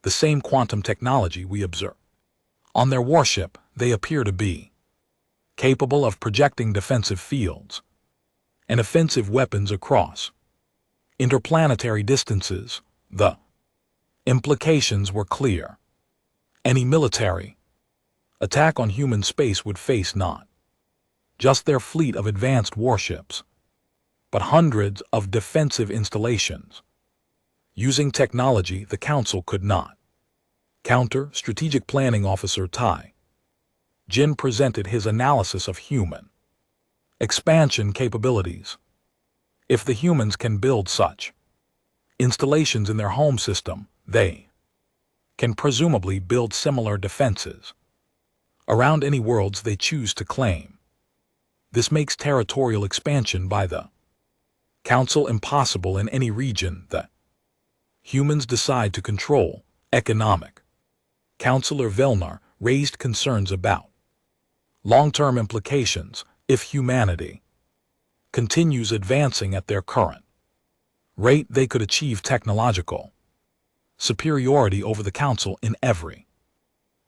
the same quantum technology we observe on their warship. They appear to be capable of projecting defensive fields and offensive weapons across interplanetary distances. The implications were clear. Any military attack on human space would face not just their fleet of advanced warships, but hundreds of defensive installations using technology the Council could not counter. Strategic Planning Officer Tai Jin presented his analysis of human expansion capabilities. If the humans can build such installations in their home system, they can presumably build similar defenses around any worlds they choose to claim. This makes territorial expansion by the Council impossible in any region that humans decide to control. Economic Counselor Velnar raised concerns about long-term implications. If humanity continues advancing at their current rate, they could achieve technological superiority over the Council in every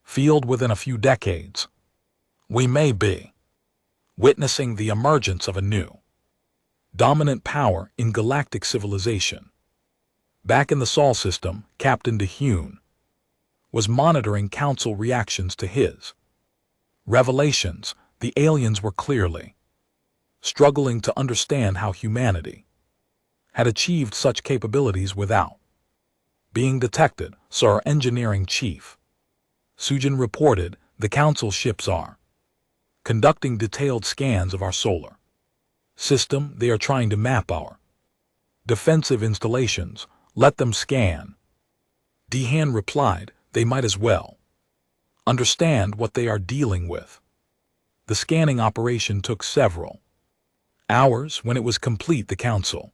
field within a few decades. We may be witnessing the emergence of a new dominant power in galactic civilization. Back in the Sol system, Captain de Hyun was monitoring Council reactions to his revelations. The aliens were clearly struggling to understand how humanity had achieved such capabilities without being detected. Sir Engineering Chief Sujin reported, the Council ships are conducting detailed scans of our solar system. They are trying to map our defensive installations. Let them scan. Dehan replied, they might as well understand what they are dealing with. The scanning operation took several hours. When it was complete, the Council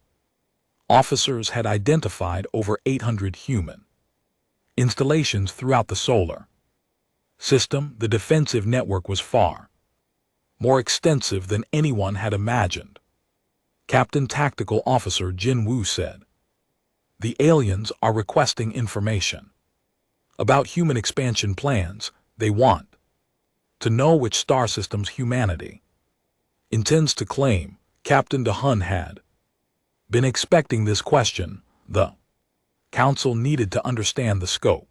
officers had identified over 800 human installations throughout the solar system. The defensive network was far more extensive than anyone had imagined. Captain Tactical Officer Jin Woo said. The aliens are requesting information about human expansion plans. They want to know which star systems humanity intends to claim. Captain De Hun had been expecting this question. The Council needed to understand the scope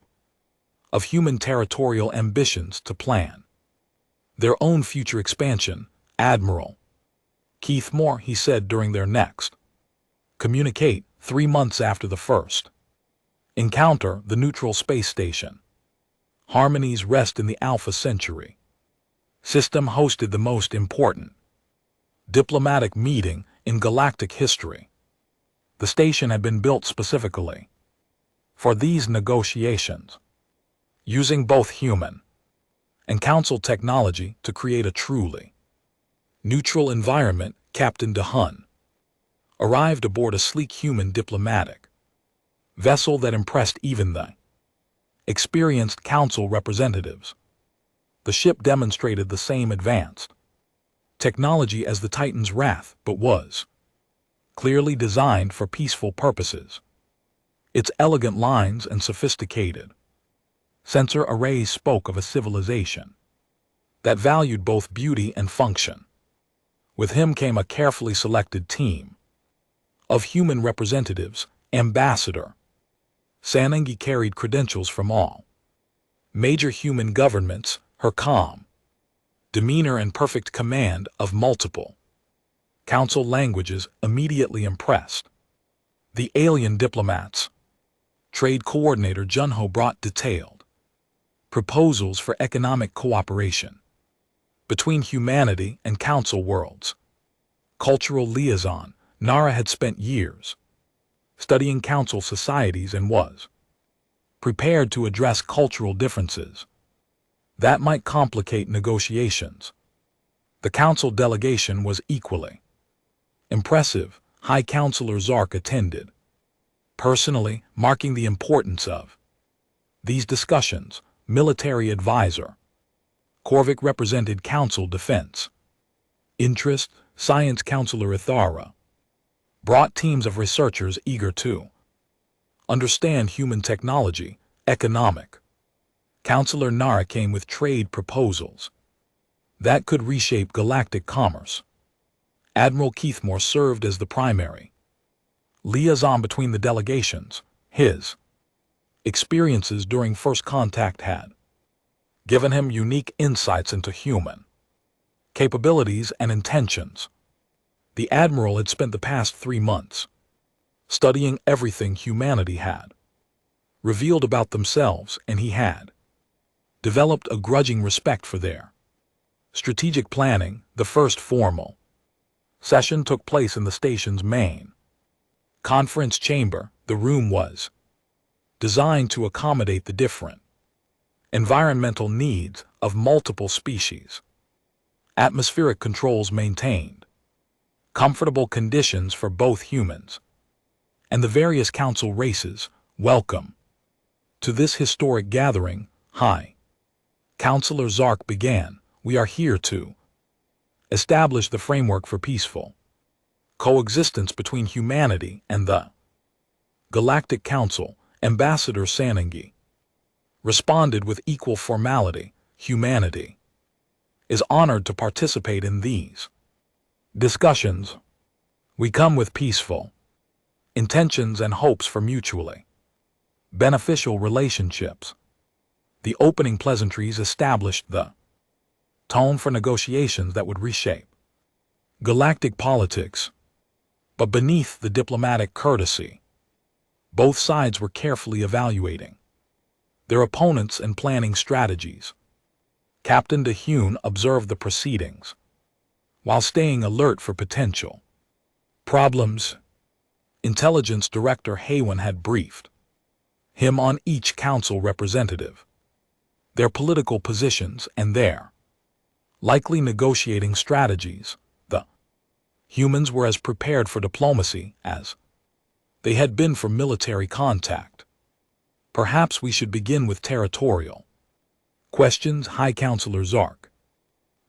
of human territorial ambitions to plan their own future expansion. Admiral Keith Moore, he said during their next communicate 3 months after the first encounter, the neutral space station Harmony's rest in the Alpha Centauri system hosted the most important diplomatic meeting in galactic history. The station had been built specifically for these negotiations, using both human and Council technology to create a truly neutral environment. Captain De Hun arrived aboard a sleek human diplomatic vessel that impressed even the experienced Council representatives. The ship demonstrated the same advanced technology as the Titan's Wrath, but was clearly designed for peaceful purposes. Its elegant lines and sophisticated sensor arrays spoke of a civilization that valued both beauty and function. With him came a carefully selected team of human representatives. Ambassador Sanangi carried credentials from all major human governments. Her calm demeanor and perfect command of multiple Council languages immediately impressed the alien diplomats. Trade Coordinator Junho brought detailed proposals for economic cooperation between humanity and Council worlds. Cultural liaison Nara had spent years studying Council societies and was prepared to address cultural differences that might complicate negotiations. The Council delegation was equally impressive. High Counselor Zark attended personally, marking the importance of these discussions. Military Advisor Korvik represented Council Defense Interest. Science Counselor Ithara brought teams of researchers eager to understand human technology. Economic Counselor Nara came with trade proposals that could reshape galactic commerce. Admiral Keithmore served as the primary liaison between the delegations. His experiences during First Contact had given him unique insights into human capabilities and intentions. The Admiral had spent the past 3 months studying everything humanity had revealed about themselves, and he had developed a grudging respect for their strategic planning. The first formal session took place in the station's main conference chamber. The room was designed to accommodate the different environmental needs of multiple species. Atmospheric controls maintained comfortable conditions for both humans and the various Council races. Welcome to this historic gathering. High Counselor Zark began. We are here to establish the framework for peaceful coexistence between humanity and the Galactic Council. Ambassador Sanangi responded with equal formality. Humanity is honored to participate in these discussions. We come with peaceful intentions and hopes for mutually beneficial relationships. The opening pleasantries established the tone for negotiations that would reshape galactic politics. But beneath the diplomatic courtesy, both sides were carefully evaluating their opponents and planning strategies. Captain De Hun observed the proceedings while staying alert for potential problems. Intelligence Director Haywan had briefed him on each Council representative, their political positions, and their likely negotiating strategies. The humans were as prepared for diplomacy as they had been for military contact. Perhaps we should begin with territorial questions. High Counselor Zark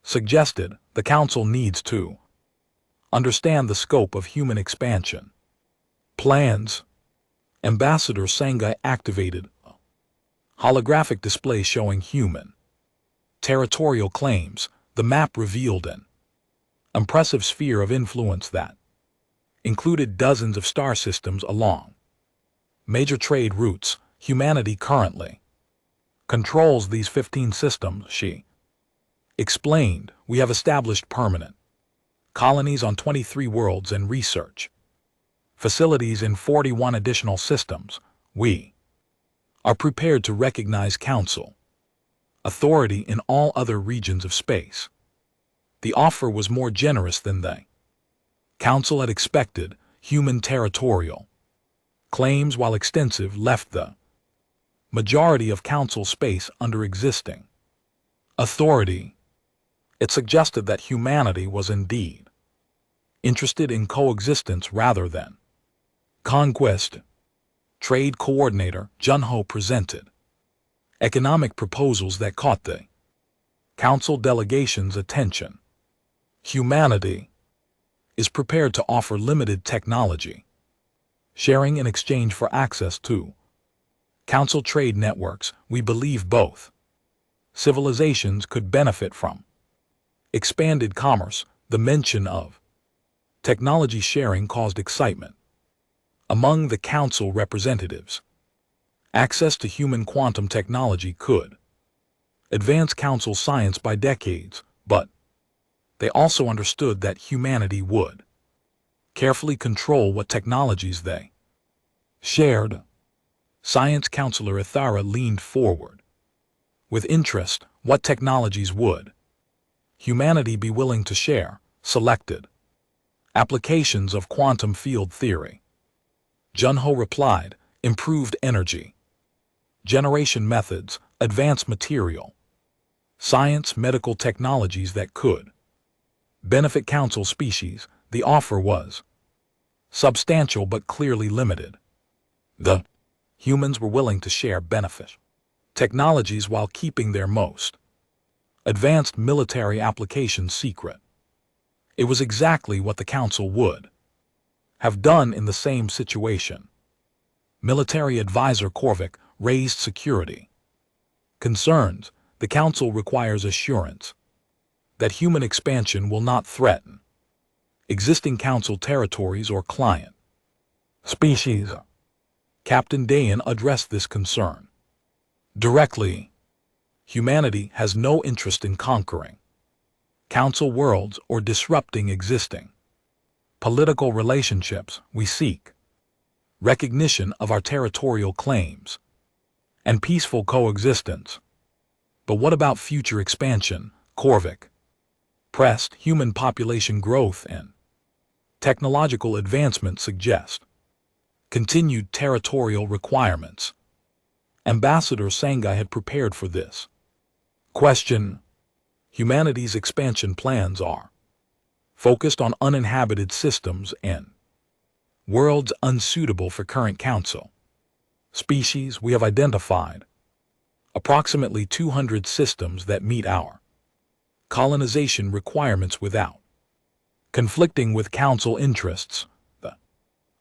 suggested. The Council needs to Understand the scope of human expansion. Plans. Ambassador Sangai activated holographic display showing human territorial claims. The map revealed an impressive sphere of influence that included dozens of star systems along major trade routes. Humanity currently controls these 15 systems, she explained. We have established permanent colonies on 23 worlds and research facilities in 41 additional systems. We are prepared to recognize Council authority in all other regions of space. The offer was more generous than the Council had expected. Human territorial claims, while extensive, left the majority of Council space under existing authority. It suggested that humanity was indeed interested in coexistence rather than conquest. Trade Coordinator Junho presented economic proposals that caught the Council delegation's attention. Humanity is prepared to offer limited technology sharing in exchange for access to Council trade networks. We believe both civilizations could benefit from expanded commerce. The mention of technology sharing caused excitement among the Council representatives. Access to human quantum technology could advance Council science by decades, but they also understood that humanity would carefully control what technologies they shared. Science Counselor Ithara leaned forward with interest. What technologies would humanity be willing to share? Selected applications of quantum field theory. Junho replied, improved energy generation methods, advanced material science, medical technologies that could benefit Council species. The offer was substantial but clearly limited. The humans were willing to share benefit technologies while keeping their most advanced military applications secret. It was exactly what the Council would have done in the same situation. Military Advisor Korvik raised security concerns. The Council requires assurance that human expansion will not threaten existing Council territories or client species. Captain Dayan addressed this concern directly. Humanity has no interest in conquering Council worlds or disrupting existing political relationships. We seek recognition of our territorial claims and peaceful coexistence. But what about future expansion? Korvik pressed. Human population growth and technological advancement suggest continued territorial requirements. Ambassador Sangai had prepared for this question. Humanity's expansion plans are focused on uninhabited systems and worlds unsuitable for current Council species. We have identified approximately 200 systems that meet our colonization requirements without conflicting with Council interests. The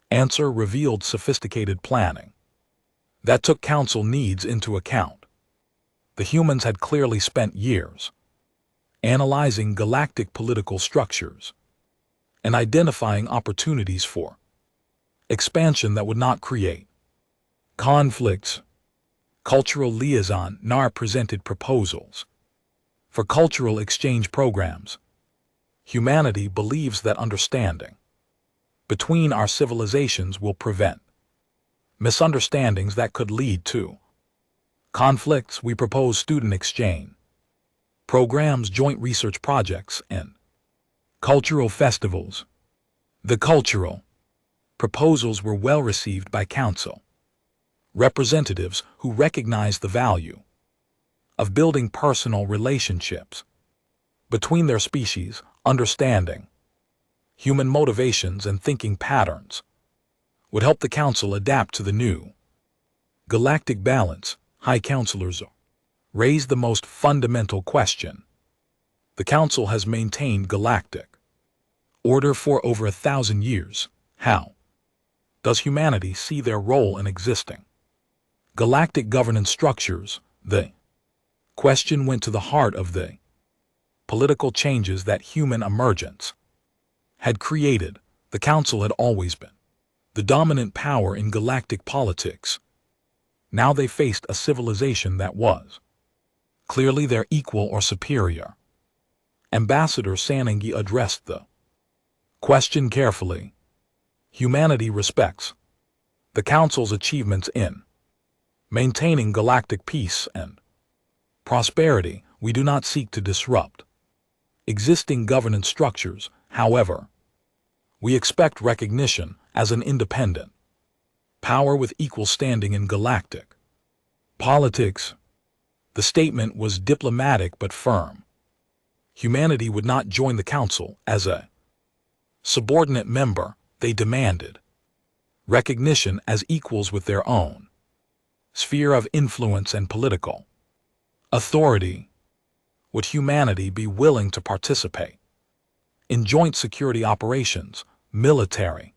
answer revealed sophisticated planning that took Council needs into account. The humans had clearly spent years analyzing galactic political structures and identifying opportunities for expansion that would not create conflicts. Cultural Liaison NAR presented proposals for cultural exchange programs. Humanity believes that understanding between our civilizations will prevent misunderstandings that could lead to conflicts. We propose student exchange programs, joint research projects, and cultural festivals. The cultural proposals were well received by Council representatives who recognized the value of building personal relationships between their species. Understanding human motivations and thinking patterns would help the Council adapt to the new galactic balance. High Counselors raised the most fundamental question. The Council has maintained galactic Order for over 1,000 years. How does humanity see their role in existing galactic governance structures? The question went to the heart of the political changes that human emergence had created. The Council had always been the dominant power in galactic politics. Now they faced a civilization that was clearly their equal or superior. Ambassador Sanangi addressed the question carefully. Humanity respects the Council's achievements in maintaining galactic peace and prosperity. We do not seek to disrupt existing governance structures. However, we expect recognition as an independent power with equal standing in galactic politics. The statement was diplomatic but firm. Humanity would not join the Council as a subordinate member. They demanded recognition as equals with their own sphere of influence and political authority. Would humanity be willing to participate in joint security operations? Military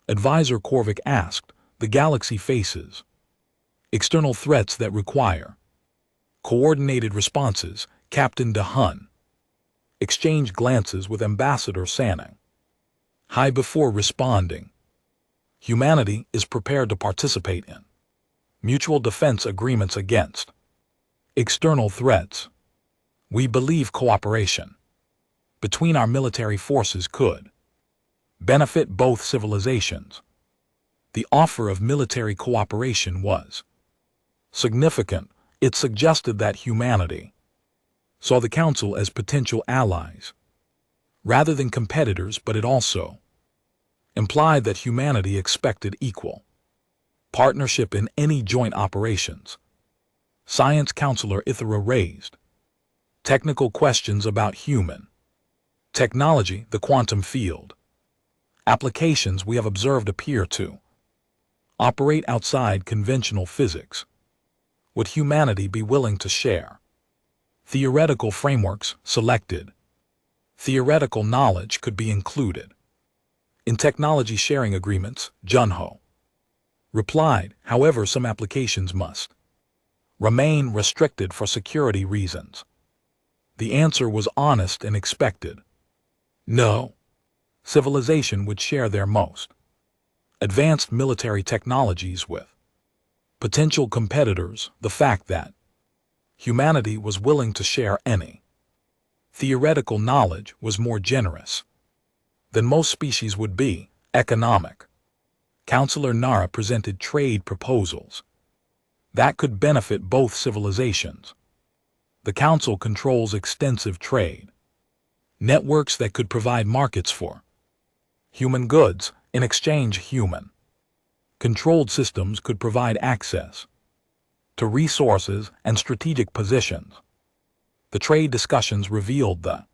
advisor Korvik asked. The galaxy faces external threats that require coordinated responses. Captain DeHun exchanged glances with Ambassador Sanang. High before responding, humanity is prepared to participate in mutual defense agreements against external threats. We believe cooperation between our military forces could benefit both civilizations. The offer of military cooperation was significant. It suggested that humanity saw the Council as potential allies rather than competitors, but it also implied that humanity expected equal partnership in any joint operations. Science Counselor Ithera raised technical questions about human technology. The quantum field applications we have observed appear to operate outside conventional physics. Would humanity be willing to share theoretical frameworks? Selected theoretical knowledge could be included in technology sharing agreements. Junho replied. However, some applications must remain restricted for security reasons. The answer was honest and expected. No civilization would share their most advanced military technologies with potential competitors. The fact that humanity was willing to share any theoretical knowledge was more generous than most species would be. Economic Counselor Nara presented trade proposals that could benefit both civilizations. The Council controls extensive trade networks that could provide markets for human goods. In exchange, human controlled systems could provide access to resources and strategic positions. The trade discussions revealed the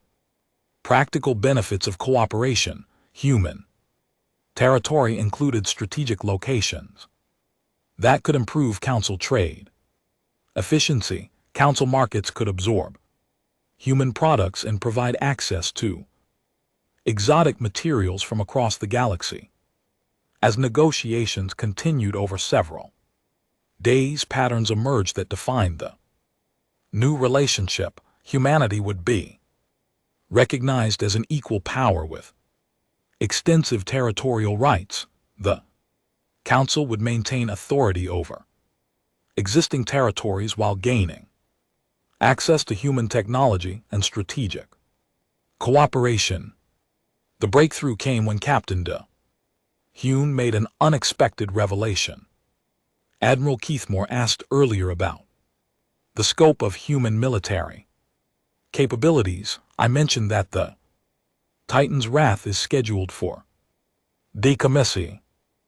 practical benefits of cooperation. Human territory included strategic locations that could improve Council trade efficiency. Council markets could absorb human products and provide access to exotic materials from across the galaxy. As negotiations continued over several days, patterns emerged that defined the new relationship. Humanity would be recognized as an equal power with extensive territorial rights. The Council would maintain authority over existing territories while gaining access to human technology and strategic cooperation. The breakthrough came when Captain DeHun made an unexpected revelation. Admiral Keithmore asked earlier about the scope of human military capabilities. I mentioned that the Titan's Wrath is scheduled for decommissioning